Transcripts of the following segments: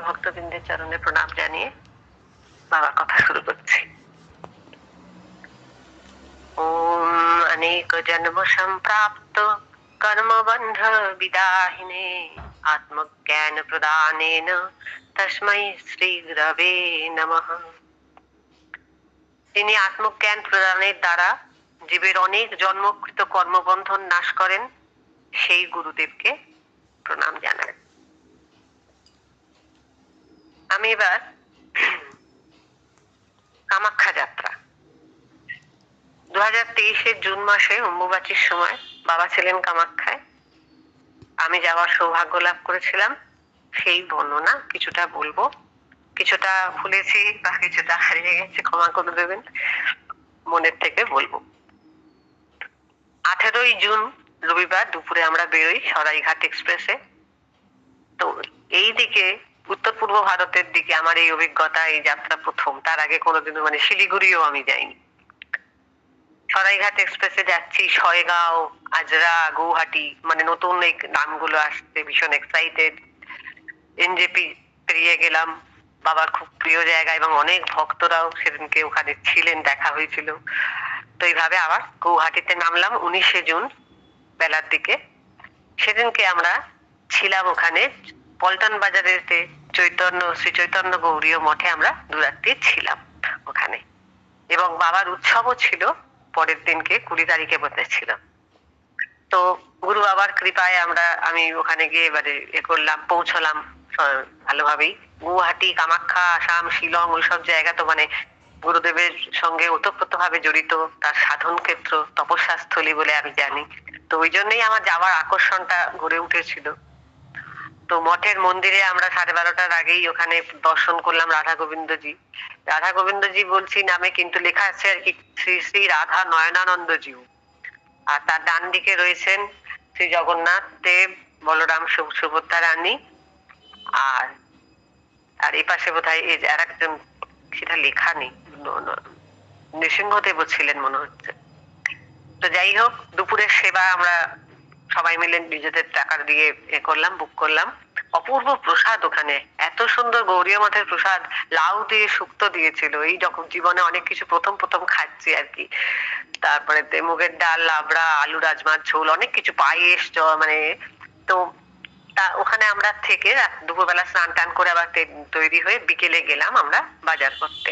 ভক্তবৃন্দের চরণে প্রণাম জানিয়ে বাবার কথা শুরু করছি। ওম অনেক জন্ম সম্প্রাপ্ত কর্মবন্ধ বিদাহিনে আত্মজ্ঞান প্রদানেন তস্मै শ্রী গুরবে নমঃ। তিনি আত্মজ্ঞান প্রদানের দ্বারা জীবের অনেক জন্মকৃত কর্মবন্ধন নাশ করেন, সেই গুরুদেবকে প্রণাম জানাই। আমি এবার কামাখ্যা যাত্রা 2023 জুন মাসে অম্বুবাচীর সময় বাবা ছিলেন কামাখ্যায়। আমি যাওয়ার সৌভাগ্য লাভ করেছিলাম। সেই বর্ণনা কিছুটা বলবো, কিছুটা ভুলেছি বা কিছুটা হারিয়ে গেছে, ক্ষমা করে দেবেন, মনের থেকে বলবো। 18 জুন রবিবার দুপুরে আমরা বেরোই সরাইঘাট এক্সপ্রেসে। তো এই দিকে উত্তর পূর্ব ভারতের দিকে আমার এই অভিজ্ঞতা, এই যাত্রা প্রথম। তার আগে কোনোদিনও শিলিগুড়িও আমি যাইনি। সরাইঘাট এক্সপ্রেসে যাচ্ছি, সয়গাঁও, আজরা, গৌহাটি, নতুন এই নামগুলো আসছে, ভীষণ এক্সাইটেড। এনজেপি পেরিয়ে গেলাম, বাবার খুব প্রিয় জায়গা, এবং অনেক ভক্তরাও সেদিনকে ওখানে ছিলেন, দেখা হয়েছিল। তো এইভাবে আবার গৌহাটিতে নামলাম 19 জুন বেলার দিকে। সেদিনকে আমরা ছিলাম ওখানে পল্টন বাজারেতে শ্রী চৈতন্য গৌরীয় মঠে আমরা দুরাত্রি ছিলাম ওখানে, এবং বাবার উৎসবও ছিল পরের দিনকে, 20 তারিখে বসেছিলাম। তো গুরু বাবার কৃপায় আমি ওখানে গিয়ে এবারে পৌঁছলাম ভালোভাবেই। গুয়াহাটি, কামাখ্যা, আসাম, শিলং, ওইসব জায়গা তো গুরুদেবের সঙ্গে ওতপ্রোত ভাবে জড়িত, তার সাধন ক্ষেত্র, তপস্যা স্থলী বলে আমি জানি। তো ওই জন্যই আমার যাওয়ার আকর্ষণটা গড়ে উঠেছিল। তো মঠের মন্দিরে আমরা 12:30টার আগেই ওখানে দর্শন করলাম রাধা গোবিন্দজি। রাধা গোবিন্দজি বলছি নামে, কিন্তু লেখা আছে আর কি শ্রী শ্রী রাধা নয়নানন্দজিউ। আর তার ডান দিকে রয়েছেন শ্রী জগন্নাথ দেব, বলরাম, সুভদ্রা রানী, আর আর এই পাশে বোধহয় আর একজন, সেটা লেখা নেই, নৃসিংহদেবও ছিলেন মনে হচ্ছে। তো যাই হোক, দুপুরের সেবা আমরা সবাই মিলে নিজেদের টাকা দিয়ে বুক করলাম। অপূর্ব প্রসাদ ওখানে, এত সুন্দর গৌরীয় মঠের প্রসাদ, লাউ দিয়ে শুক্তো দিয়েছিল। এই যখন জীবনে অনেক কিছু প্রথম প্রথম খাচ্ছি আর কি। তারপরে মুগের ডাল, লাবড়া, আলু রাজমার ঝোল, অনেক কিছু, পায়েস, তো ওখানে আমরা থেকে দুপুরবেলা স্নান টান করে আবার তৈরি হয়ে বিকেলে গেলাম আমরা বাজার করতে।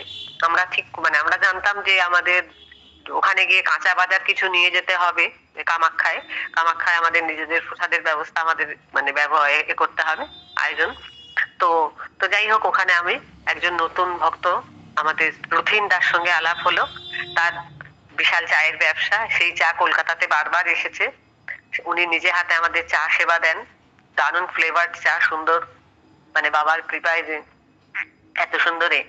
আমরা ঠিক আমরা জানতাম যে আমাদের ওখানে গিয়ে কাঁচা বাজার কিছু নিয়ে যেতে হবে কামাখ্যায়। কামাখ্যায় আমাদের নিজেদের প্রসাদের ব্যবস্থা আমাদের ব্যবহার করতে হবে, আয়োজন। তো তো যাই হোক, ওখানে আমি একজন নতুন ভক্ত, আমাদের রথিন দার সঙ্গে আলাপ হলো। তার বিশাল চায়ের ব্যবসা, সেই চা কলকাতাতে বারবার এসেছে। উনি নিজে হাতে আমাদের চা সেবা দেন, দারুণ ফ্লেভার চা, সুন্দর, বাবার কৃপায় যে এত সুন্দরে।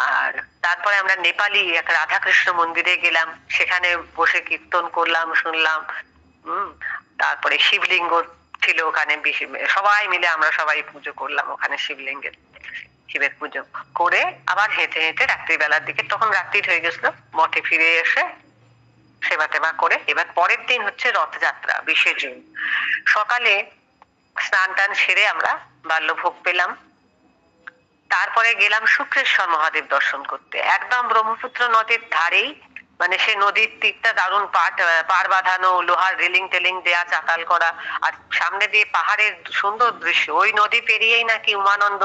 আর তারপরে আমরা নেপালি এক রাধাকৃষ্ণ মন্দিরে গেলাম, সেখানে বসে কীর্তন করলাম, শুনলাম। তারপরে শিবলিঙ্গ ছিল ওখানে, সবাই মিলে আমরা সবাই পুজো করলাম ওখানে শিবলিঙ্গের, শিবের পুজো করে আবার হেঁটে হেঁটে রাত্রিবেলার দিকে, তখন রাত্রি হয়ে গেছিল, মঠে ফিরে এসে সেবা টেবা করে এবার পরের দিন হচ্ছে রথযাত্রা 20 জুন। সকালে স্নান টান সেরে আমরা বাল্যভোগ পেলাম। তারপরে গেলাম শুক্রেশ্বর মহাদেব দর্শন করতে, একদম ব্রহ্মপুত্র নদীর ধারেই। সে নদীর তীরটা দারুণ পার বাঁধানো, লোহার রেলিং টেলিং দেয়া, চাতাল করা, আর সামনে দিয়ে পাহাড়ের সুন্দর দৃশ্য। ওই নদী পেরিয়েই নাকি উমানন্দ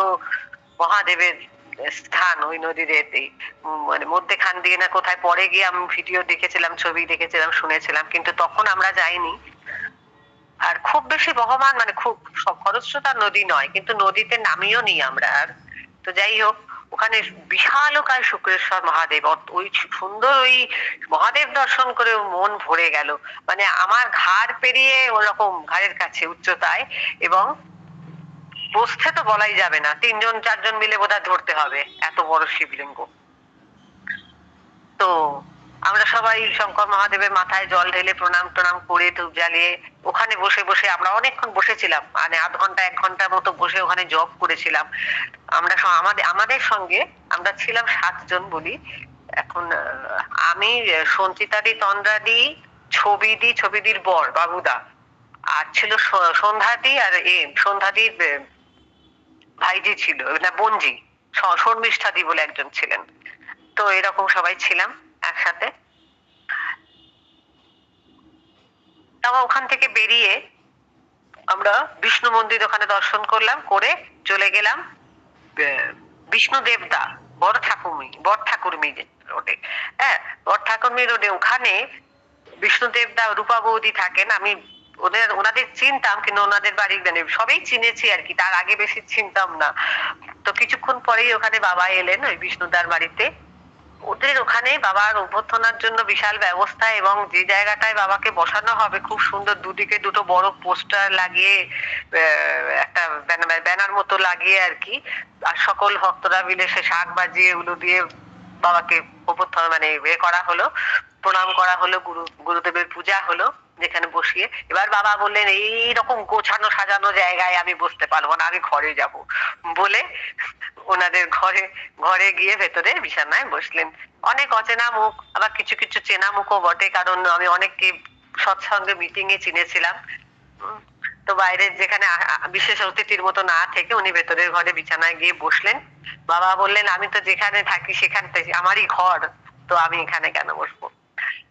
মহাদেবের স্থান, ওই নদীর মধ্যেখান দিয়ে না কোথায় পরে গিয়ে আমি ভিডিও দেখেছিলাম, ছবি দেখেছিলাম, শুনেছিলাম, কিন্তু তখন আমরা যাইনি। আর খুব বেশি বহমান খুব খরস্রোতা নদী নয়, কিন্তু নদীতে নামিও নি আমরা। আর তো যাই হোক, ওখানে বিশালকায় শুক্রেশ্বর মহাদেব, ওই সুন্দর ওই মহাদেব দর্শন করে মন ভরে গেল। আমার ঘাড় পেরিয়ে ওরকম ঘাড়ের কাছে উচ্চতায়, এবং বসতে তো বলাই যাবে না, 3-4 মিলে বোধহয় ধরতে হবে, এত বড় শিবলিঙ্গ। তো আমরা সবাই শঙ্কর মহাদেবের মাথায় জল ঢেলে প্রণাম টনাম করে ধূপ জ্বালিয়ে ওখানে বসে বসে আমরা অনেকক্ষণ বসেছিলাম, 1.5 ঘন্টা 1 ঘন্টার মতো বসে ওখানে জপ করেছিলাম। আমরা আমাদের সঙ্গে আমরা ছিলাম 7 জন বলি এখন। আমি, সঞ্চিতাদি, তন্দ্রাদি, ছবিদির বর বাবুদা, আর ছিল সন্ধ্যাদি, আর সন্ধ্যাদির ভাইজি ছিল না বোনজি, শর্মিষ্ঠাদি বলে একজন ছিলেন। তো এরকম সবাই ছিলাম একসাথে। তারপর ওখান থেকে বেরিয়ে আমরা বিষ্ণু মন্দির ওখানে দর্শন করলাম, করে চলে গেলাম বিষ্ণু দেবদা বড় ঠাকুরমি রোডে। হ্যাঁ, বড় ঠাকুরমি রোডে ওখানে বিষ্ণু দেবদা রূপা বৌদি থাকেন। আমি ওনাদের চিনতাম, কিন্তু ওনাদের বাড়ি মানে সবাই চিনেছি আর কি, তার আগে বেশি চিনতাম না। তো কিছুক্ষণ পরেই ওখানে বাবা এলেন ওই বিষ্ণুদার বাড়িতে। ওদের ওখানে বাবার অভ্যর্থনার জন্য বিশাল ব্যবস্থা, এবং যে জায়গাটায় বাবাকে বসানো হবে খুব সুন্দর, দুদিকে দুটো বড় পোস্টার লাগিয়ে একটা ব্যানার মতো লাগিয়ে আর কি। আর সকল ভক্তরা মিলে সে শাঁখ বাজিয়ে উলু দিয়ে বাবাকে অভ্যর্থনা মানে করা হলো, প্রণাম করা হলো, গুরুদেবের পূজা হলো যেখানে বসিয়ে। এবার বাবা বললেন এইরকম গোছানো সাজানো জায়গায় আমি বসতে পারবো না, আমি ঘরে যাব বলে ওনাদের ঘরে ঘরে গিয়ে ভেতরে বিছানায় বসলেন। অনেক অচেনা মুখ, আবার কিছু কিছু চেনা মুখও বটে, কারণ আমি অনেককে সৎসঙ্গে মিটিং এ চিনেছিলাম। তো বাইরে যেখানে বিশেষ অতিথির মতো না থেকে উনি ভেতরের ঘরে বিছানায় গিয়ে বসলেন। বাবা বললেন আমি তো যেখানে থাকি সেখান থেকে আমারই ঘর, তো আমি এখানে কেন বসবো।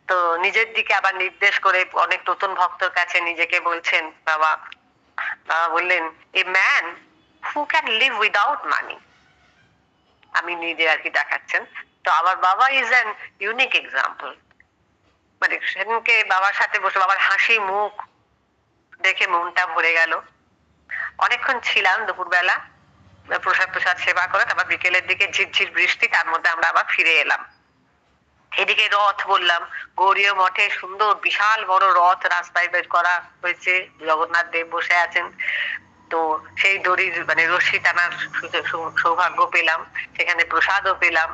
তো নিজের দিকে আবার নির্দেশ করে অনেক নতুন ভক্তর কাছে নিজেকে বলছেন বাবা। বাবা বললেন a man who can live without মানি, আমি নিজে আর কি দেখাচ্ছেন। তো আমার বাবা ইজ অ্যান ইউনিক এক্সাম্পল। মানে সেদিনকে বাবার সাথে বসে বাবার হাসি মুখ দেখে মনটা ভরে গেল। অনেকক্ষণ ছিলাম দুপুরবেলা প্রসাদ প্রসাদ সেবা করে, তারপর বিকেলের দিকে ঝিরঝির বৃষ্টি, তার মধ্যে আমরা আবার ফিরে এলাম। এদিকে রথ বললাম, গৌরীয় মঠে সুন্দর বিশাল বড় রথ রাস্তায় বের করা হয়েছে, জগন্নাথ দেব বসে আছেন। তো সেই দড়ির মানে রশ্মি টানার সৌভাগ্য পেলাম, সেখানে প্রসাদও পেলাম।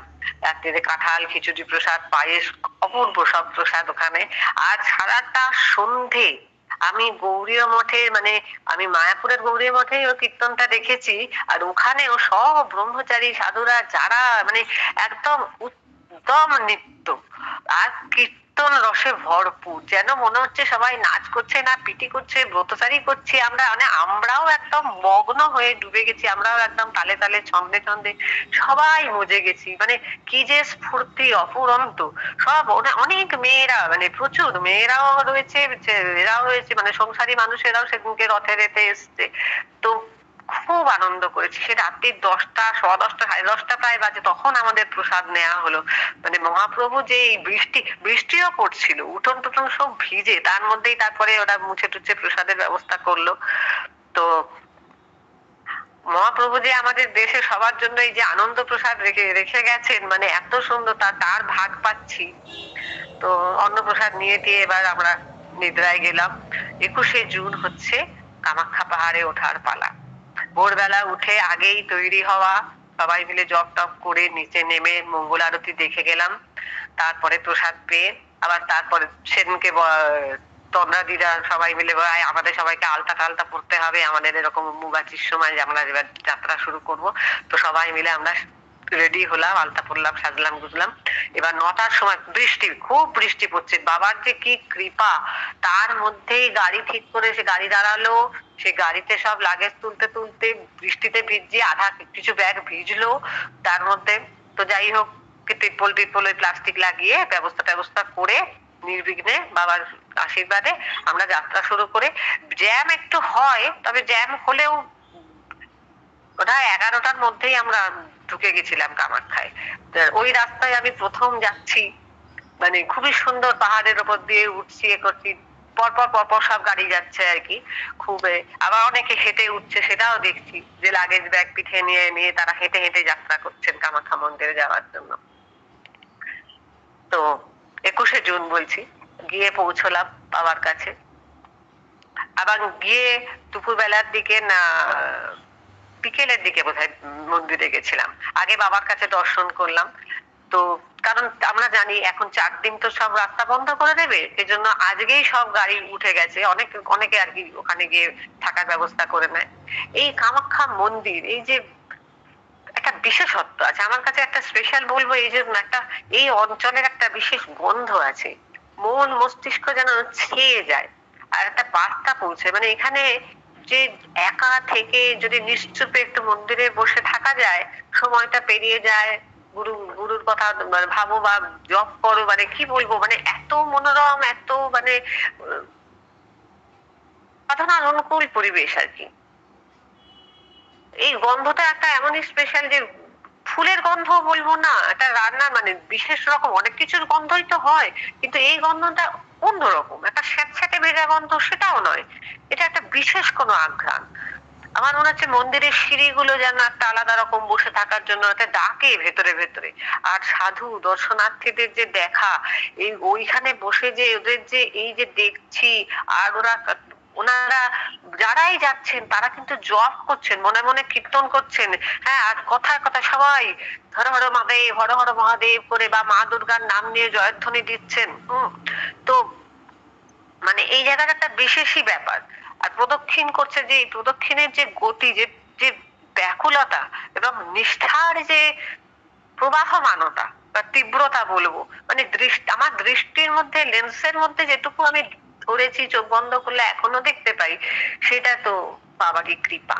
রাত্রিরে কাঁঠাল খিচুড়ি প্রসাদ, পায়েস, অপূর্ব সব প্রসাদ ওখানে। আর সারাটা সন্ধে আমি গৌরীয় মঠে মানে আমি মায়াপুরের গৌরীয় মঠেই ও কীর্তনটা দেখেছি, আর ওখানেও সব ব্রহ্মচারী সাধুরা যারা মানে একদম উত্তম নৃত্য আর কীর্তন রসে ভরপুর, যেন মনে হচ্ছে সবাই নাচ করছে না পিটি করছে, ব্রতচারী করছি আমরা, মানে আমরাও একদম মগ্ন হয়ে ডুবে গেছি, আমরাও একদম তালে তালে ছন্দে ছন্দে সবাই মজে গেছি। মানে কি যে স্ফূর্তি অফুরন্ত। সব অনেক মেয়েরা মানে প্রচুর মেয়েরাও রয়েছে, এরাও রয়েছে, মানে সংসারী মানুষেরাও সেদিনকে রথের এতে এসছে। তো খুব আনন্দ করেছি। সে রাত্রি 10টা 10:15 10:30 প্রায় বাজে তখন আমাদের প্রসাদ নেওয়া হলো। মানে মহাপ্রভু যে এই বৃষ্টিও পড়ছিল, উঠোন টুটন সব ভিজে, তার মধ্যেই তারপরে ওরা মুছে টুছে প্রসাদের ব্যবস্থা করলো। তো মহাপ্রভু যে আমাদের দেশে সবার জন্য এই যে আনন্দ প্রসাদ রেখে রেখে গেছেন, মানে এত সুন্দর, তার ভাগ পাচ্ছি। তো অন্নপ্রসাদ নিয়ে দিয়ে এবার আমরা নিদ্রায় গেলাম। 21শে জুন হচ্ছে কামাখ্যা পাহাড়ে ওঠার পালা। ভোরবেলা উঠে আগেই তৈরি হওয়া, সবাই মিলে জপ টপ করে নিচে নেমে মঙ্গল আরতি দেখে গেলাম। তারপরে প্রসাদ পেয়ে আবার তারপরে সেদিনকে তন্দ্রাদিরা সবাই মিলে আমাদের সবাইকে আলতা টালতা পড়তে হবে, আমাদের এরকম মুগাচির সময় যে আমরা এবার যাত্রা শুরু করব। তো সবাই মিলে আমরা রেডি হলাম, আলতা পড়লাম, সাজলাম গুজলাম। এবার 9টার সময় বৃষ্টি, খুব বৃষ্টি পড়ছে, বাবার যে কি কৃপা, তার মধ্যেই গাড়ি ঠিক করে সে গাড়ি দাঁড়ালো, সে গাড়িতে সব লাগেজ তুলতে তুলতে বৃষ্টিতে ভিজছে, আধা কিছু ব্যাগ ভিজলো তার মধ্যে। তো যাই হোক, ত্রিপল টিপল প্লাস্টিক লাগিয়ে ব্যবস্থা করে নির্বিঘ্নে বাবার আশীর্বাদে আমরা যাত্রা শুরু করে। জ্যাম একটু হয়, তবে জ্যাম হলেও ওটা 11টার মধ্যেই আমরা ঢুকে গেছিলাম কামাখ্যায়। ওই রাস্তায় আমি প্রথম যাচ্ছি, মানে খুবই সুন্দর, পাহাড়ের ওপর দিয়ে উঠছি এ করছি, পরপর সব গাড়ি যাচ্ছে আর কি। খুব আবার অনেকে হেঁটে উঠছে, সেটাও দেখছি যে লাগেজ ব্যাগ পিঠে নিয়ে নিয়ে তারা হেঁটে হেঁটে যাত্রা করছেন কামাখ্যা মন্দিরে যাওয়ার জন্য। তো 21শে জুন বলছি, গিয়ে পৌঁছলাম বাবার কাছে। আবার গিয়ে দুপুর বেলার দিকে না বিকেলের দিকে বোধহয় মন্দিরে গেছিলাম। আগে বাবার কাছে দর্শন করলাম। তো কারণ আমরা জানি এখন 4 দিন তো সব রাস্তা বন্ধ করে দেবে, এজন্য আজকেই সব গাড়ি উঠে গেছে, অনেকে আর কি ওখানে গিয়ে থাকার ব্যবস্থা করে নেয়। এই কামাখ্যা মন্দির এই যে একটা বিশেষত্ব আছে আমার কাছে, একটা স্পেশাল বলবো এই যে একটা এই অঞ্চলের একটা বিশেষ গন্ধ আছে, মন মস্তিষ্ক যেন ছেয়ে যায়, আর একটা বার্তা পৌঁছে। মানে এখানে যে একা থেকে যদি নিশ্চুপে একটু মন্দিরে বসে থাকা যায়, সময়টা পেরিয়ে যায়। গুরুর কথা মানে ভাবো বা জপ করো, মানে কি বলবো, মানে এত মনোরম, এত মানে সাধনার অনুকূল পরিবেশ আর কি। এই গন্ধটা একটা এমনই স্পেশাল যে ফুলের গন্ধ বলবো না, এটা রান্না মানে বিশেষ রকম অনেক কিছুর গন্ধই তো হয়, কিন্তু এই গন্ধটা অন্যরকম, একটা স্যাঁতস্যাঁতে ভেজা গন্ধ সেটাও নয়, এটা একটা বিশেষ কোনো আঘ্রাণ। আমার মনে হচ্ছে মন্দিরের সিঁড়িগুলো যেন একটা আলাদা রকম বসে থাকার জন্য একটা ডাকে ভেতরে ভেতরে। আর সাধু দর্শনার্থীদের যে দেখা, এই ওইখানে বসে যে ওদের যে এই যে দেখছি, আর ওনারা যারাই যাচ্ছেন তারা কিন্তু জপ করছেন, মনে মনে কীর্তন করছেন। হ্যাঁ, আর কথায় কথায় সবাই হর হর মহাদেব, হর হর মহাদেব করে বা মা দুর্গার নাম নিয়ে জয়ধ্বনি দিচ্ছেন। তো মানে এই জায়গাটা একটা বিশেষই ব্যাপার। আর প্রদক্ষিণ করছে, যে এই প্রদক্ষিণের যে গতি, যে যে ব্যাকুলতা এবং নিষ্ঠার যে প্রবাহমানতা বা তীব্রতা বলবো, মানে আমার দৃষ্টির মধ্যে, লেন্সের মধ্যে যেটুকু আমি ধরেছি, চোখ বন্ধ করলে এখনো দেখতে পাই, সেটা তো বাবারই কৃপা।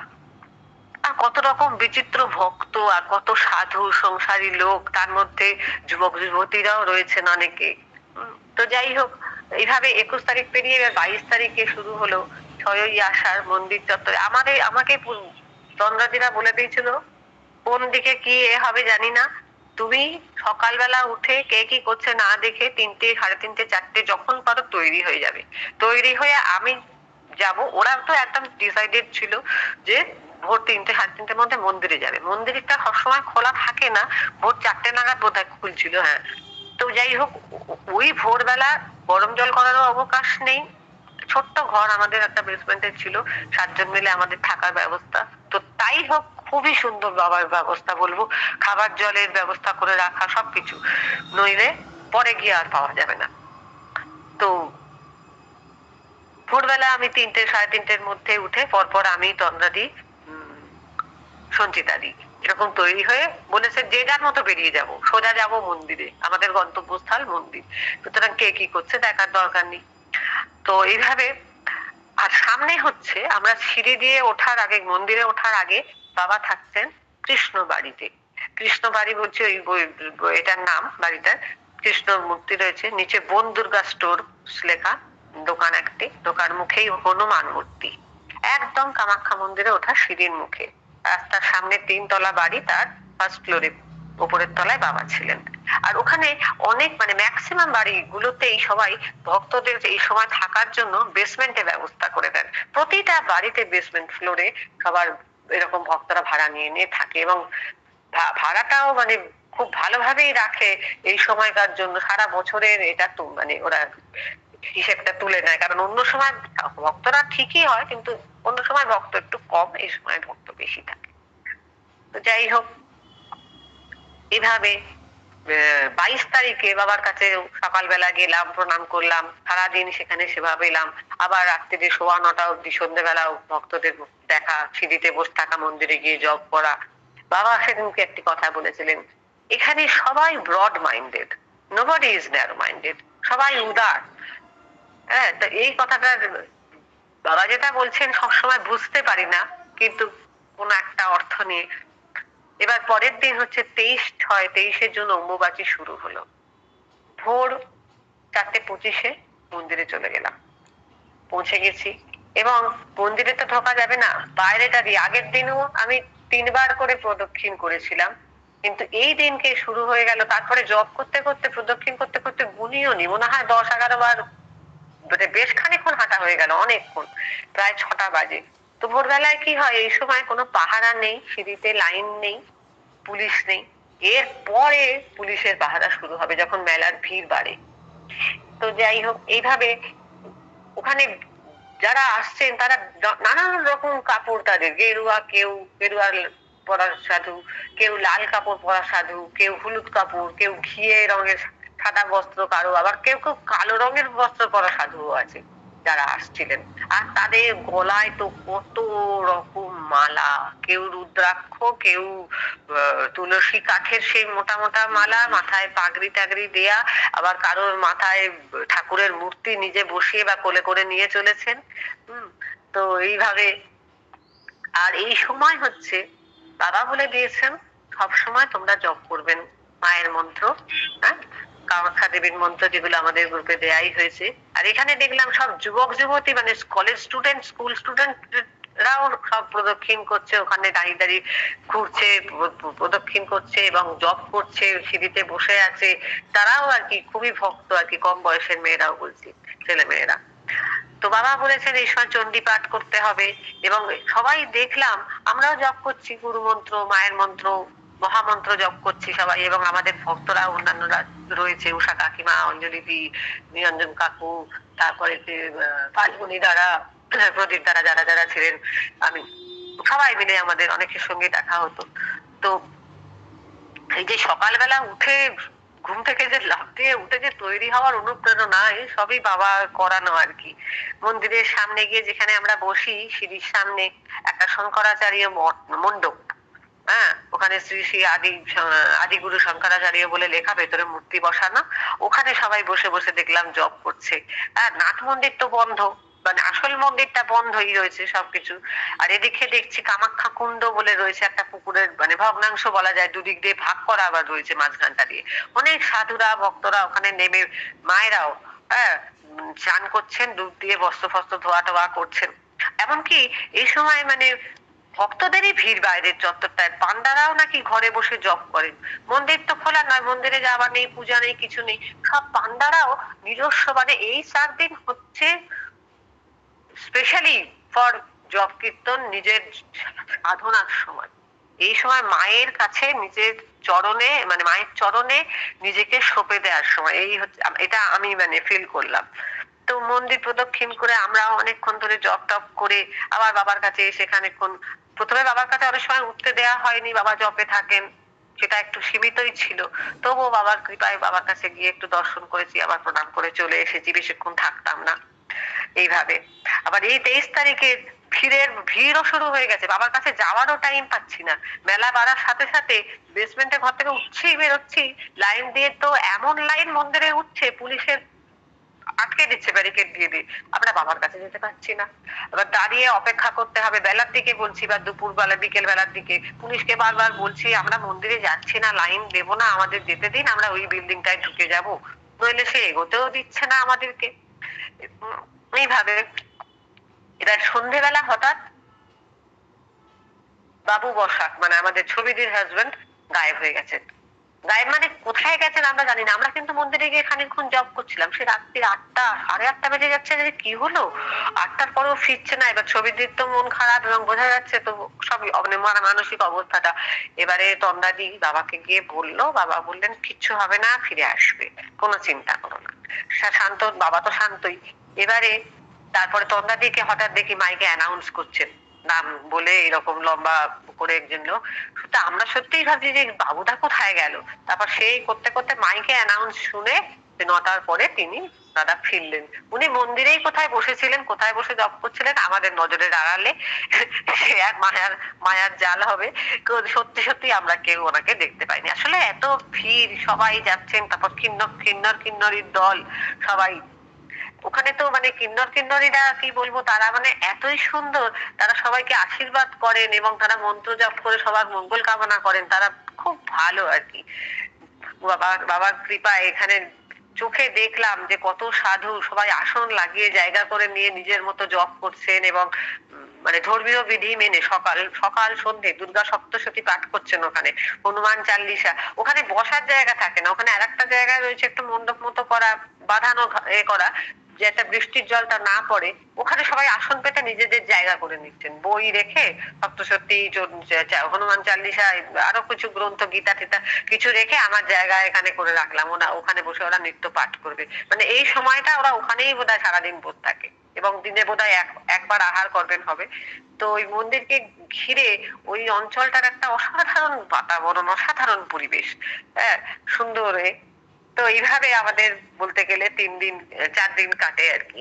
আর কত রকম বিচিত্র ভক্ত, আর কত সাধু সংসারী লোক, তার মধ্যে যুবক যুবতীরাও রয়েছেন অনেকে। তো যাই হোক, এইভাবে 21 তারিখ পেরিয়ে এবার 22 তারিখে শুরু হলো 6ই আষাঢ় মন্দির চত্বরে। আমাকে তন্দ্রাদিরা বলে দিয়েছিল কোন দিকে কি হবে জানি না, তুমি সকালবেলা উঠে কে কি করছে না দেখে 3টে, 3:30, 4টে যখন পারো তৈরি হয়ে যাবে। তৈরি হয়ে আমি যাব। ওরা তো একদম ডিসাইডেড ছিল যে ভোর 3টে, 3:30-র মধ্যে মন্দিরে যাবে। মন্দিরটা সবসময় খোলা থাকে না, ভোর 4টে নাগাদ বোধহয় খুলছিল। হ্যাঁ, তো যাই হোক, ওই ভোরবেলা গরম জল করারও অবকাশ নেই। ছোট্ট ঘর আমাদের একটা বেসমেন্টের ছিল, 7জন মিলে আমাদের থাকার ব্যবস্থা। তো তাই হোক, খুবই সুন্দর বাবার ব্যবস্থা বলবো, খাবার জলের ব্যবস্থা করে রাখা সবকিছু, নইলে পরে গিয়ে আর পাওয়া যাবে না। তো ভোরবেলা আমি 3টে, 3:30-র মধ্যে উঠে পরপর আমি তন্দ্রাদি, সঞ্চিতা দি এরকম তৈরি হয়ে বলেছে যে যার মতো বেরিয়ে যাব, সোজা যাব মন্দিরে, আমাদের গন্তব্যস্থল মন্দির, সুতরাং কে কি করছে দেখার দরকার নেই। তো এইভাবে, আর সামনে হচ্ছে আমরা সিঁড়ি দিয়ে ওঠার আগে, মন্দিরে ওঠার আগে বাবা থাকছেন কৃষ্ণ বাড়িতে। কৃষ্ণ বাড়ি বলছে এটার নাম বাড়িটার, কৃষ্ণ মূর্তি রয়েছে, নিচে বন দুর্গা স্টোর লেখা, দোকান একটি, দোকান মুখেই হনুমান মূর্তি, একদম কামাখ্যা মন্দিরে ওঠা সিঁড়ির মুখে। রাস্তার সামনে 3 তলা বাড়ি, তার ফার্স্ট ফ্লোরে, উপরের তলায় বাবা ছিলেন। আর ওখানে অনেক মানে ম্যাক্সিমাম বাড়িগুলোতেই সবাই ভক্তদের এই সময় থাকার জন্য বেসমেন্টে ব্যবস্থা করে দেন। প্রতিটা বাড়িতে বেসমেন্ট ফ্লোরে সবার এরকম ভক্তরা ভাড়া নিয়ে নিয়ে থাকে, এবং ভাড়াটাও মানে খুব ভালোভাবেই রাখে এই সময়কার জন্য। সারা বছরের এটা তো মানে ওরা হিসেবটা তুলে নেয়, কারণ অন্য সময় ভক্তরা ঠিকই হয়, কিন্তু অন্য সময় ভক্ত একটু কম, এই সময় ভক্ত বেশি থাকে। তো যাই হোক, এভাবে 22 তারিখে বাবার কাছে সকালবেলা গেলাম, প্রণাম করলাম, সারাদিন সেখানে সেবা পেলাম। আবার রাত্রিরে 9:15 অব্দি, সন্ধ্যেবেলাও ভক্তদের দেখা, সিঁড়িতে বসে থাকা, মন্দিরে গিয়ে জপ করা। বাবা সেদিনকে একটি কথা বলেছিলেন, এখানে সবাই broad minded, nobody is narrow minded, সবাই উদার। হ্যাঁ, তো এই কথাটা বাবা যেটা বলছেন সবসময় বুঝতে পারি না, কিন্তু কোন একটা অর্থ নিয়ে। এবার পরের দিন হচ্ছে 23/6, 23-এর জন্য অম্বুবাচী শুরু হলো। ভোর 4:25-এ মন্দিরে চলে গেলাম, পৌঁছে গেছি। এবং মন্দিরে তো ঢোকা যাবে না, বাইরেটা দিয়ে আগের দিনও আমি 3বার করে প্রদক্ষিণ করেছিলাম, কিন্তু এই দিনকে শুরু হয়ে গেল। তারপরে জপ করতে করতে, প্রদক্ষিণ করতে করতে গুনিও নি, মনে হয় 10-11 বার, মানে বেশ খানিকক্ষণ হাঁটা হয়ে গেল, অনেকক্ষণ, প্রায় 6টা বাজে। তো ভোরবেলায় কি হয়, এই সময় কোনো পাহারা নেই, সিঁড়িতে লাইন নেই, পুলিশ নেই। এর পরে পুলিশের পাহারা শুরু হবে যখন মেলার ভিড় বাড়ে। তো যাই হোক, এইভাবে ওখানে যারা আসছেন তারা নানান রকম কাপড়, তাদের গেরুয়া, কেউ গেরুয়া পরা সাধু, কেউ লাল কাপড় পরা সাধু, কেউ হলুদ কাপড়, কেউ ঘিয়ে রঙের সাদা বস্ত্র, কারো আবার কেউ কেউ কালো রঙের বস্ত্র পরা সাধুও আছে যারা আসছিলেন। আর তাদের গলায় তো কত রকম মালা, কেউ রুদ্রাক্ষ, কেউ তুলসী কাঠের সেই মোটা মোটা মালা, মাথায় পাগড়ি টাগড়ি দেয়া, আবার কারোর মাথায় ঠাকুরের মূর্তি নিজে বসিয়ে বা কোলে করে নিয়ে চলেছেন। তো এইভাবে আর এই সময় হচ্ছে বাবা বলে দিয়েছেন সব সময় তোমরা জপ করবেন মায়ের মন্ত্র, হ্যাঁ, কামাখ্যা দেবীর মন্ত্র, যেগুলো আমাদের গ্রুপে দেয়াই হয়েছে। আর এখানে দেখলাম সব যুবক যুবতী, মানে কলেজ স্টুডেন্ট, স্কুল স্টুডেন্ট রাও সব প্রদক্ষিণ করছে, ওখানে দাঁড়িয়ে দাঁড়িয়ে ঘুরছে, প্রদক্ষিণ করছে এবং জপ করছে, সিঁড়িতে বসে আছে। তারাও আর কি খুবই ভক্ত আর কি, কম বয়সের মেয়েরাও বলছি, ছেলে মেয়েরা। তো বাবা বলেছেন এই সময় চণ্ডী পাঠ করতে হবে এবং সবাই দেখলাম আমরাও জপ করছি গুরু মন্ত্র, মায়ের মন্ত্র, মহামন্ত্র জপ করছি সবাই, এবং আমাদের ভক্তরা অন্যান্যরা রয়েছে, উষা কাকিমা, অঞ্জলি দি, নিরঞ্জন কাকু, তারপরে পাঁচমণি দ্বারা, প্রদীপ দ্বারা, যারা যারা ছিলেন, আমি সবাই মিলে আমাদের অনেকের সঙ্গে দেখা হতো। তো এই যে সকালবেলা উঠে ঘুম থেকে যে লাফ দিয়ে উঠে যে তৈরি হওয়ার অনুপ্রেরণা, এই সবই বাবা করানো আর কি। মন্দিরের সামনে গিয়ে যেখানে আমরা বসি, সিঁড়ির সামনে একটা শঙ্করাচার্য মণ্ডপ, হ্যাঁ, ওখানে শ্রী শ্রী আদিগুরু শঙ্করাচার্য বলে লেখা, ভেতরে মূর্তি বসানো, ওখানে সবাই বসে বসে দেখলাম জপ করছে। আর নাট মন্দির তো বন্ধ, মানে আসল মন্দিরটা বন্ধই রয়েছে সবকিছু। আর এদিকে দেখছি কামাখ্যা কুণ্ড বলে রয়েছে একটা পুকুরের, মানে ভগ্নাংশ বলা যায়, দুদিক দিয়ে ভাগ করা আবার রয়েছে মাঝখানটা দিয়ে। অনেক সাধুরা ভক্তরা ওখানে নেমে, মায়েরাও, হ্যাঁ, চান করছেন, ডুব দিয়ে বস্ত্র ফস্ত্র ধোয়া টোয়া করছেন। এমনকি এই সময় মানে ভক্তদেরই ভিড় বাইরের চত্বরটায়, পান্ডারাও নাকি ঘরে বসে জপ করেন। মন্দির তো খোলা নয়, মন্দিরে যাওয়া নেই, পূজা নেই, কিছু নেই, সব পান্ডারাও নিজস্ব, মানে এই 4 দিন হচ্ছে স্পেশালি ফর জপ কীর্তন, নিজের সাধনার সময়। এই সময় মায়ের কাছে নিজের চরণে, মানে মায়ের চরণে নিজেকে সঁপে দেওয়ার সময়, এই হচ্ছে, এটা আমি মানে ফিল করলাম। তো মন্দির প্রদক্ষিণ করে আমরাও অনেকক্ষণ ধরে জপ টপ করে আবার বাবার কাছে এসে খানিকক্ষণ, প্রথমে বাবার কাছে অনেক সময় উঠতে দেয়া হয়নি, বাবা জপে থাকেন, সেটা একটু সীমিতই ছিল। তবুও বাবার কৃপায় বাবার কাছে গিয়ে একটু দর্শন করেছি, আবার প্রণাম করে চলে এসেছি, বেশিক্ষণ থাকতাম না এইভাবে। আবার এই 23 তারিখে ভিড়ও শুরু হয়ে গেছে, বাবার কাছে যাওয়ারও টাইম পাচ্ছি না। মেলা বাড়ার সাথে সাথে বেসমেন্টের ঘর থেকে উঠছি বেরোচ্ছি, লাইন দিয়ে তো এমন লাইন মন্দিরে উঠছে, পুলিশের আটকে দিচ্ছে ব্যারিকেড দিয়ে দিয়ে, আমরা বাবার কাছে যেতে পারছি না। এবার দাঁড়িয়ে অপেক্ষা করতে হবে, বেলার দিকে বলছি বা দুপুর বেলা, বিকেল বেলার দিকে পুলিশকে বারবার বলছি আমরা মন্দিরে যাচ্ছি না, লাইন দেবো না, আমাদের যেতে দিন, আমরা ওই বিল্ডিংটায় ঢুকে যাব, নইলে সে এগোতেও দিচ্ছে না আমাদেরকে। এইভাবে এবার সন্ধেবেলা হঠাৎ বাবু বসাক, মানে আমাদের ছবিদির হাজবেন্ড, গায়েব হয়ে গেছেন। গায়েব মানে কোথায় গেছেন আমরা জানি না। আমরা কিন্তু মন্দিরে গিয়ে খানিকক্ষণ জব করছিলাম, সে রাত্রি 8টা, সাড়ে 8টা বেজে যাচ্ছে, যে কি হলো, 8টার পরেও ফিরছে না। এবার ছবিদির তো মন খারাপ এবং বোঝা যাচ্ছে তো সবই, মানে মানসিক অবস্থাটা। এবারে তন্দাদি বাবাকে গিয়ে বললো, বাবা বললেন কিচ্ছু হবে না, ফিরে আসবে, কোনো চিন্তা করো না। শান্ত, বাবা তো শান্তই। এবারে তারপরে তন্দাদিকে হঠাৎ দেখি মাইকে অ্যানাউন্স করছেন, নাম বলে এরকম লম্বা করে একজন লোক। তা আমরা সত্যিই ভাবছি যে বাবুদা কোথায় গেল। তারপর সেই করতে করতে মাইকে অ্যানাউন্স শুনে 9টার পরে তিনি, দাদা ফিরলেন। উনি মন্দিরেই কোথায় বসেছিলেন, কোথায় বসে জপ করছিলেন, আমাদের নজরের আড়ালে। সে এক মায়ার মায়ার জাল হবে। সত্যি সত্যি আমরা কেউ ওনাকে দেখতে পাইনি। আসলে এত ভিড়, সবাই যাচ্ছেন, তারপর কিন্নরির দল সবাই ওখানে। তো মানে কিন্নরীরা কি বলবো, তারা মানে এতই সুন্দর, তারা সবাইকে আশীর্বাদ করেন এবং তারা মন্ত্র জপ করে সবার মঙ্গল কামনা করেন, তারা খুব ভালো আর কি। বাবার কৃপায় এখানে চোখে দেখলাম যে কত সাধু সবাই আসন লাগিয়ে জায়গা করে নিয়ে নিজের মতো জপ করছেন, এবং মানে ধর্মীয় বিধি মেনে সকাল সকাল সন্ধে দুর্গা সপ্তশতী পাঠ করছেন ওখানে, হনুমান চাল্লিশা। ওখানে বসার জায়গা থাকে না, ওখানে আরেকটা জায়গায় রয়েছে একটু মণ্ডপ মতো করা, বাঁধানো করা, যেটা বৃষ্টির জলটা না পড়ে, ওখানে সবাই আসন পেতে নিজেদের জায়গা করে নিচ্ছেন, বই রেখে সপ্তশতী, হনুমান চাল্লিশা, আরো কিছু গ্রন্থ, গীতা টিতা কিছু রেখে আমার জায়গা এখানে করে রাখলাম, ওখানে বসে ওরা নৃত্য পাঠ করবে। মানে এই সময়টা ওরা ওখানেই বোধহয় সারাদিন বসে থাকে, এবং দিনে বোধহয় একবার আহার করবেন হবে। তো ওই মন্দিরকে ঘিরে ওই অঞ্চলটার একটা অসাধারণ বাতাবরণ, অসাধারণ পরিবেশ, হ্যাঁ, সুন্দর। তো এইভাবে আমাদের বলতে গেলে 3 দিন 4 দিন কাটে আর কি।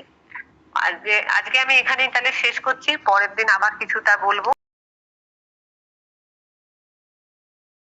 আজকে আজকে আমি এখানেই তাহলে শেষ করছি, পরের দিন আবার কিছুটা বলবো।